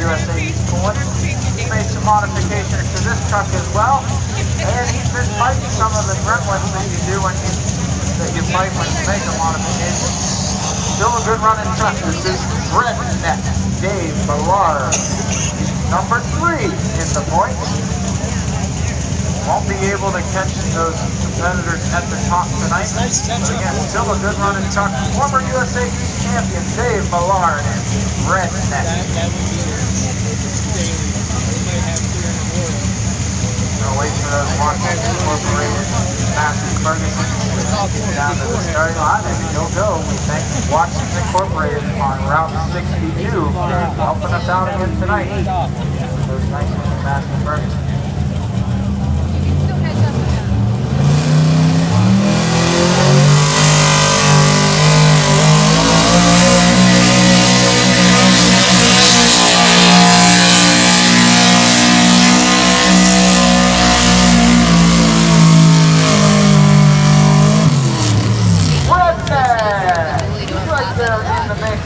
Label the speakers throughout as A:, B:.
A: USA East coolant. He made some modifications to this truck as well. And he's been fighting some of the gremlins that you do when you fight when you make a modification. Still a good running truck. This is Redneck Dave Butler. Number 3 in the points. Won't be able to catch those competitors at the top tonight. But again, still a good running truck. Former USA East champion Dave Butler and Redneck. Gonna wait for those Washington Incorporated Master Ferguson down to the starting line, and you'll go. We thank Washington Incorporated on Route 62 for helping us out again tonight. Those nice Master Ferguson.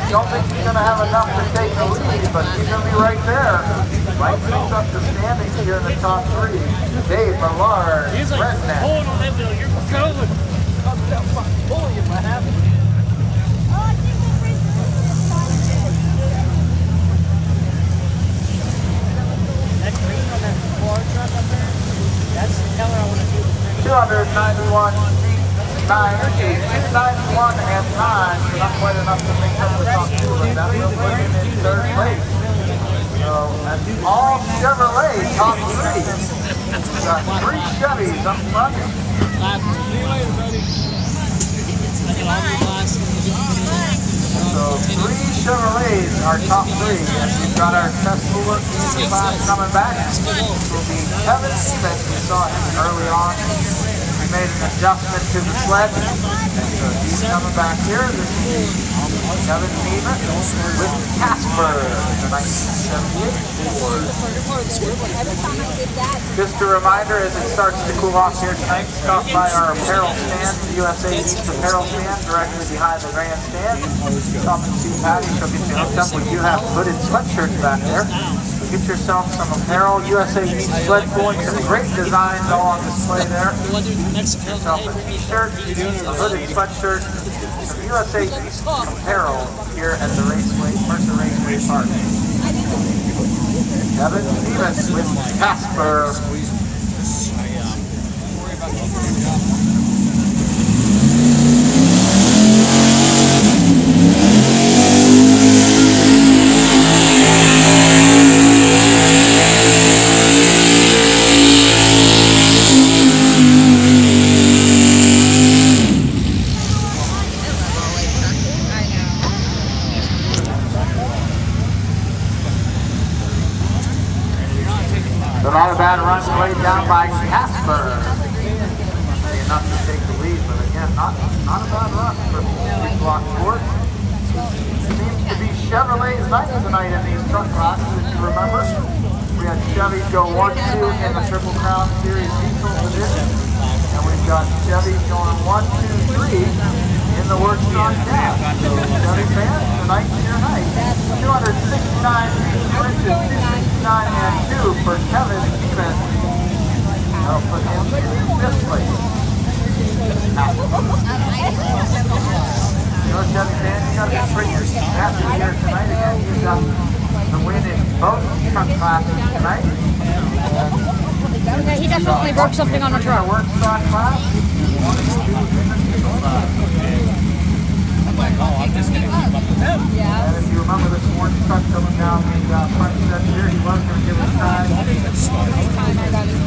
A: Don't think he's going to have enough to take the lead, but he's going to be right there. Right things up the standings here in the top 3. Dave Butler, Redneck.
B: Pulling on that wheel, you're going. Talk about fucking pulling you, what happened? That green on that car truck up there, that's the color I want to do.
A: 291 feet. 9, 291 and 9, so not quite enough to make up the top 2, but that will put him in 3rd place. So that's all Chevrolet top 3. We've got 3 Chevys up front.
B: See you later, buddy.
A: So 3 Chevrolets are top 3, and we've got our test cooler class coming back. Will be Kevin Stevens. We saw him early on. We made an adjustment to the sled, and so he's coming back here. This is Kevin Stevens with Casper, the 1978 Ford. Just a reminder, as it starts to cool off here tonight, stop by our apparel stand, the USA East apparel stand, directly behind the grandstand. Stop and see Patty. She'll get you hooked up. We do have hooded sweatshirts back there. Get yourself some apparel, USA East sled cooling, some great designs all on display there. Get yourself a t-shirt, a hooded sweatshirt, some USA East apparel here at the Raceway, Mercer Raceway Park. Kevin Stevens with Casper. Not a bad run played down by Casper. Enough to take the lead, but again, not a bad run for big block Ford. Seems to be Chevrolet's night tonight in these truck classes, if you remember. We had Chevy go 1-2 in the Triple Crown Series diesel division, and we've got Chevy going 1-2-3 in the works on gas. So Chevy fans, tonight's your night. 269 inches, 269 and 2 for Kevin Stevens. That'll put him in 5th place. Chevy fans, you got to bring your captain here tonight again. You've got the win in both truck classes tonight.
C: Yeah, he definitely broke something on the truck.
A: Work stock class.
B: I'm just going to keep up with him.
C: Yeah.
A: And if you remember this morning truck coming down the front stretch here, he was going to give us time.
C: Time I got his